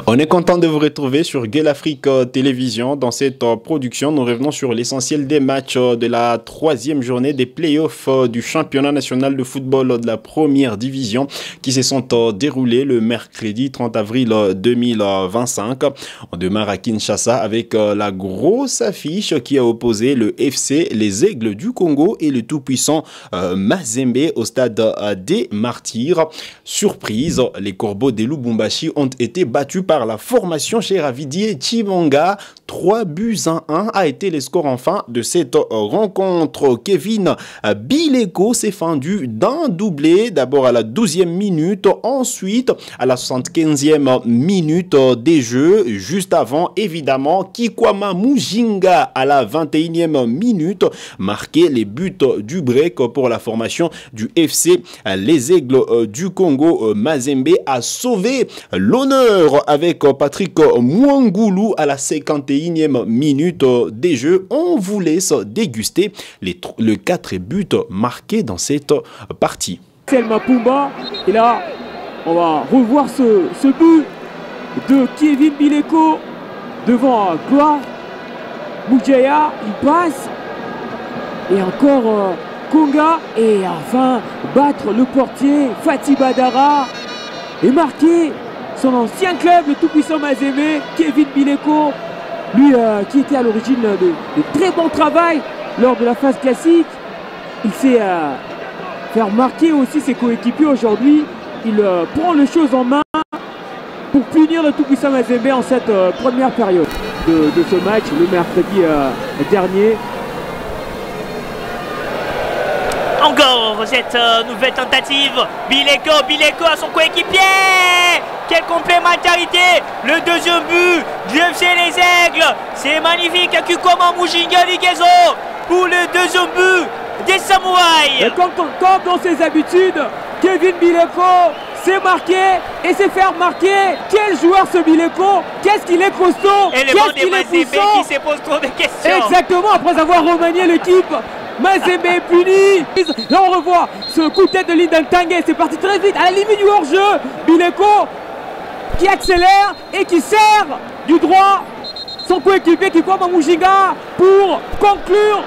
On est content de vous retrouver sur Gueule Afrique Télévision. Dans cette production, nous revenons sur l'essentiel des matchs de la troisième journée des playoffs du championnat national de football de la première division qui se sont déroulés le mercredi 30 avril 2025. On démarre à Kinshasa avec la grosse affiche qui a opposé le FC Les Aigles du Congo et le tout-puissant Mazembe au stade des Martyrs. Surprise, les Corbeaux des Lubumbashi ont été battus par la formation chez Ravidier Chibonga. 3-1 a été le score enfin de cette rencontre. Kevin Bileko s'est fendu d'un doublé, d'abord à la 12e minute, ensuite à la 75e minute des jeux. Juste avant, évidemment, Kikwama Mujinga à la 21e minute marquait les buts du break pour la formation du FC Les Aigles du Congo. Mazembe a sauvé l'honneur avec Patrick Mwangoulou à la 51e minute des jeux. On vous laisse déguster les 4 buts marqués dans cette partie. Selma Pumba, et là on va revoir ce but de Kevin Bileko devant Gloire Moujaya. Il passe et encore Konga, et enfin battre le portier Fatih Badara et marquer son ancien club, le tout-puissant Mazembe. Kevin Bileko, lui qui était à l'origine de très bon travail lors de la phase classique. Il s'est fait remarquer aussi ses coéquipiers aujourd'hui. Il prend les choses en main pour punir le tout-puissant Mazembe en cette première période de ce match, le mercredi dernier. Encore cette nouvelle tentative. Bileko à son coéquipier. Quelle complémentarité. Le deuxième but du FC Les Aigles. C'est magnifique. Kikwama Mujinga Ligezo pour le deuxième but des Samouraïs. Et comme dans ses habitudes, Kevin Bileko s'est marqué et s'est fait remarquer. Quel joueur ce Bileko. Qu'est-ce qu'il est costaud. Et le banc des Mazembe qui se pose trop de questions. Exactement, après avoir remanié l'équipe. Mazembe est puni. Là on revoit ce coup de tête de Lindan Tanguay. C'est parti très vite à la limite du hors-jeu. Bileko qui accélère et qui sert du droit son coéquipier Kikwama Mujinga pour conclure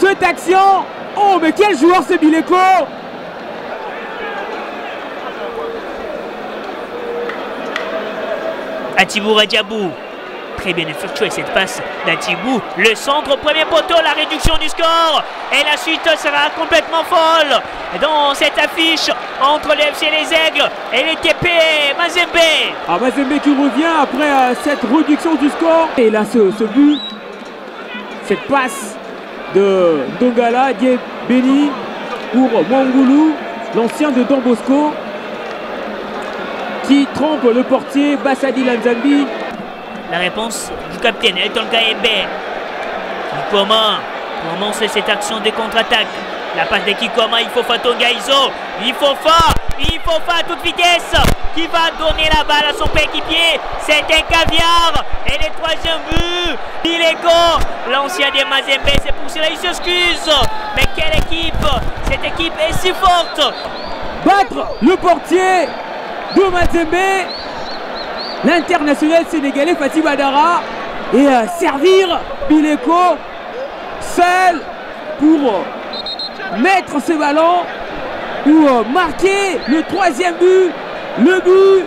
cette action. Oh mais quel joueur c'est Bileko. Atibou Radiabou. Très bien effectué cette passe d'Atibou. Le centre, premier poteau, la réduction du score. Et la suite sera complètement folle dans cette affiche entre le FC Les Aigles et les TP Mazembe. Ah, Mazembe qui revient après cette réduction du score. Et là ce but, cette passe de Dongala Diebeni pour Mwangoulou, l'ancien de Don Bosco, qui trompe le portier Bassadi Lanzambi. La réponse du capitaine Elton Kaembe. Kikwama commence cette action de contre-attaque. La passe de Kikwama, il faut Fatonga Iso. Il faut à toute vitesse qui va donner la balle à son coéquipier. C'est un caviar. Et le troisième but, Bileko, l'ancien des Mazembe. C'est pour cela qu'il s'excuse. Mais quelle équipe. Cette équipe est si forte. Battre le portier de Mazembe, l'international sénégalais Fatih Badara, et servir Bileko seul pour mettre ses ballons, pour marquer le troisième but, le but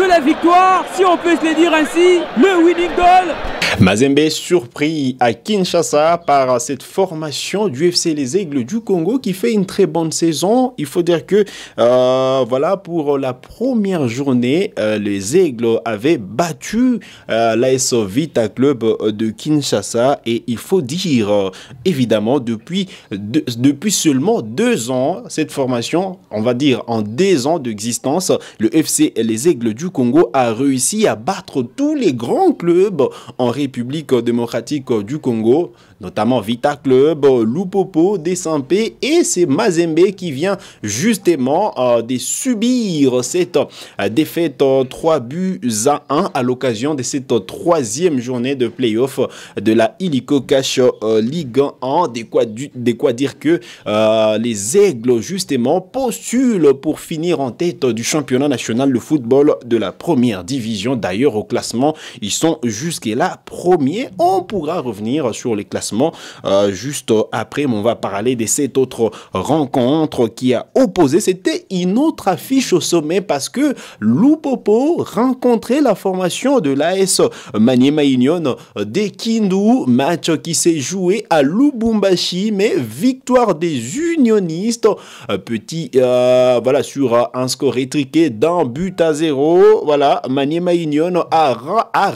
de la victoire, si on peut se le dire ainsi, le winning goal. Mazembe surpris à Kinshasa par cette formation du FC Les Aigles du Congo qui fait une très bonne saison. Il faut dire que voilà, pour la première journée, les Aigles avaient battu l'AS Vita Club de Kinshasa, et il faut dire évidemment depuis seulement 2 ans, cette formation, on va dire en 2 ans d'existence, le FC Les Aigles du Congo a réussi à battre tous les grands clubs en République démocratique du Congo, notamment Vita Club, Lupopo, Desampé, et c'est Mazembe qui vient justement de subir cette défaite 3-1 à l'occasion de cette troisième journée de play-off de la Illico Cash Ligue 1. De quoi dire que les Aigles justement postulent pour finir en tête du championnat national de football de la première division. D'ailleurs, au classement, ils sont jusque-là premiers. On pourra revenir sur les classements juste après, mais on va parler de cette autre rencontre qui a opposé. C'était une autre affiche au sommet parce que Lupopo rencontrait la formation de l'AS Maniema Union de Kindu, match qui s'est joué à Lubumbashi, mais victoire des unionistes, voilà, sur un score étriqué d'un but à 0. Voilà, Maniema Union a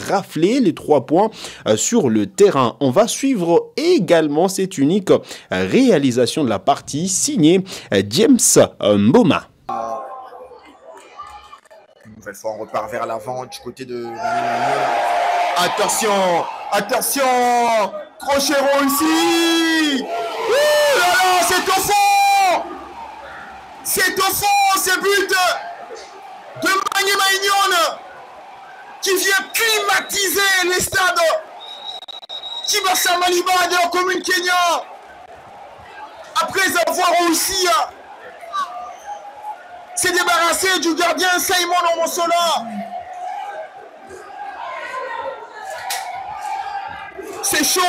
raflé les 3 points sur le terrain. On va suivre également cette unique réalisation de la partie signée James Mboma. Nouvelle fois, on repart vers l'avant du côté de... Attention, attention, Crochero ici. Ouh là là, c'est au fond. C'est au fond, c'est but de Maniema Union qui vient climatiser les stades Kibasa Maliba en commune Kenya après avoir aussi s'est débarrassé du gardien Simon Omosola. C'est chaud.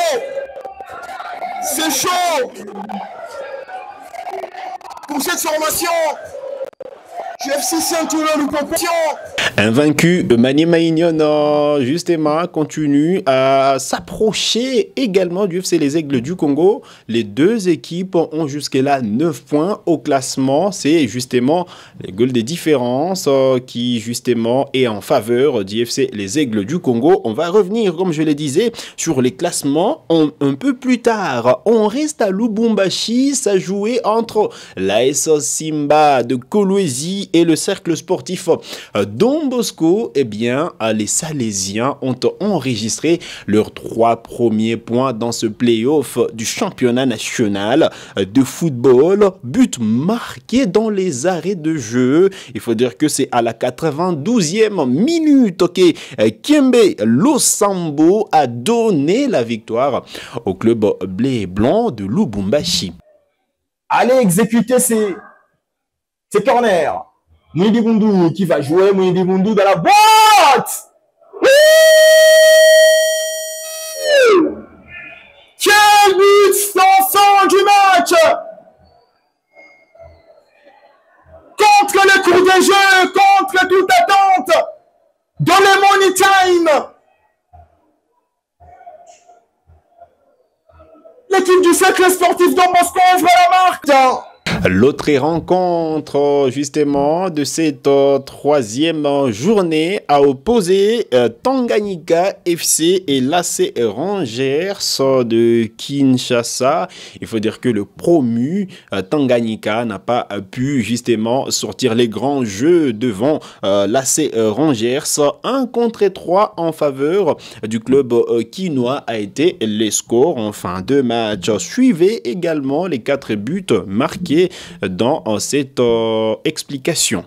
C'est chaud pour cette formation. UFC Saint-Ouen ou Compétition. Invaincu, Maniema Union justement continue à s'approcher également du FC Les Aigles du Congo. Les deux équipes ont jusque-là 9 points au classement. C'est justement les goals de différence qui justement est en faveur du FC Les Aigles du Congo. On va revenir, comme je le disais, sur les classements un peu plus tard. On reste à Lubumbashi, ça jouait entre l'AS Simba de Kolwezi et le cercle sportif Don Bosco. Eh bien, les Salésiens ont enregistré leurs 3 premiers points dans ce play-off du championnat national de football. But marqué dans les arrêts de jeu. Il faut dire que c'est à la 92e minute que Kembe Losambo a donné la victoire au club blé et blanc de Lubumbashi. Allez exécuter ces corners. Moïdi Bundu qui va jouer, Moïdi Bundu dans la boîte. Quel but dansant du match. Contre le cours de jeu, contre toute attente, dans le money time. L'équipe du cercle sportif Don Bosco ouvre la marque. L'autre rencontre justement de cette troisième journée a opposé Tanganyika FC et l'AC Rangers de Kinshasa. Il faut dire que le promu Tanganyika n'a pas pu justement sortir les grands jeux devant l'AC Rangers. 1-3 en faveur du club quinois a été les scores en fin de match. Suivez également les 4 buts marqués dans cette explication.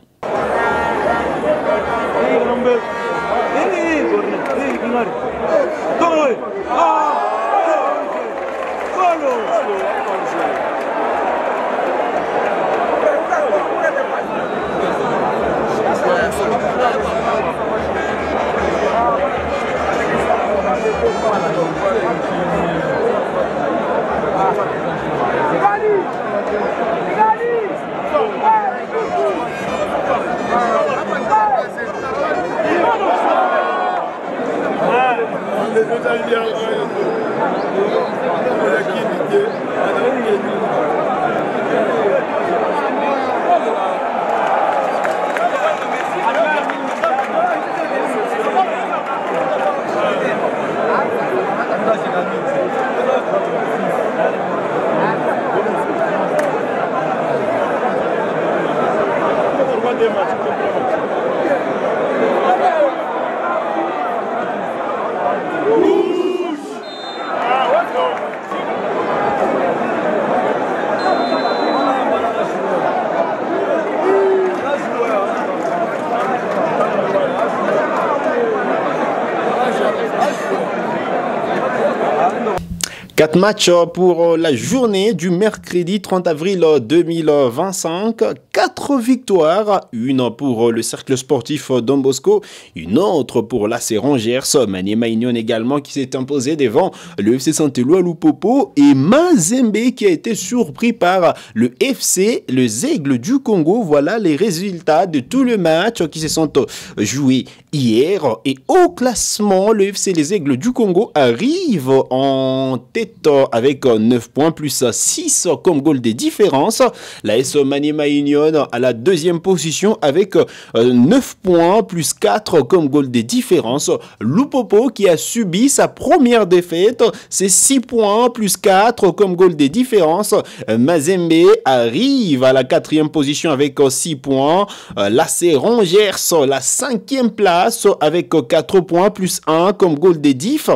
4 matchs pour la journée du mercredi 30 avril 2025. 4 victoires, une pour le cercle sportif Don Bosco, une autre pour l'AC Rangers, Maniema Union également qui s'est imposé devant le FC Saint-Éloi Lupopo et Mazembe qui a été surpris par le FC, les Aigles du Congo. Voilà les résultats de tous les matchs qui se sont joués hier. Et au classement, le FC les Aigles du Congo arrive en tête avec 9 points plus 6 comme goal de différence. L'AS Maniema Union à la deuxième position avec 9 points plus 4 comme goal de différence. Lupopo qui a subi sa première défaite, c'est 6 points plus 4 comme goal de différence. Mazembe arrive à la quatrième position avec 6 points. L'AC Rangers la cinquième place avec 4 points plus 1 comme goal de diff.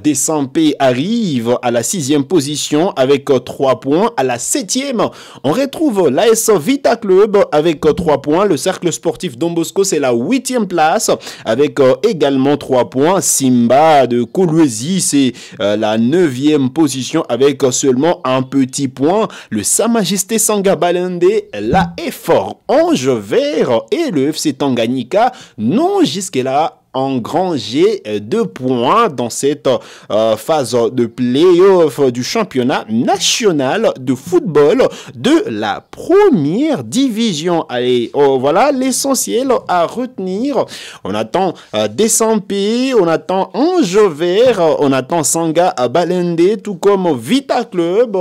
Desampe arrive à la sixième position avec 3 points. À la septième, on retrouve l'AS Vita Club avec 3 points. Le cercle sportif Don Bosco, c'est la huitième place avec également 3 points. Simba de Kolwezi, c'est la neuvième position avec seulement un petit point. Le Sa Majesté Sanga Balende, la F Ange Vert et le FC Tanganyika n'ont jusque-là engrangé 2 points dans cette phase de play-off du championnat national de football de la première division. Allez, voilà l'essentiel à retenir. On attend Desampe, on attend Ange Vert, on attend Sanga Balende, tout comme Vita Club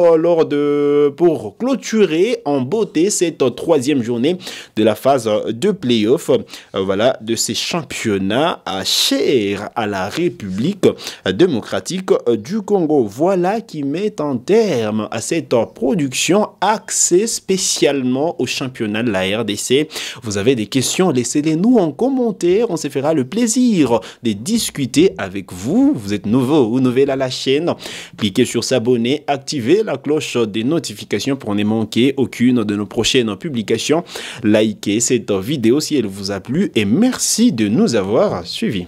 pour clôturer en beauté cette troisième journée de la phase de play-off voilà, de ces championnats cher à la République démocratique du Congo. Voilà qui met un terme à cette production axée spécialement au championnat de la RDC. Vous avez des questions, laissez-les nous en commentaire. On se fera le plaisir de discuter avec vous. Vous êtes nouveau ou nouvelle à la chaîne. Cliquez sur s'abonner, activez la cloche des notifications pour ne manquer aucune de nos prochaines publications. Likez cette vidéo si elle vous a plu et merci de nous avoir suivis.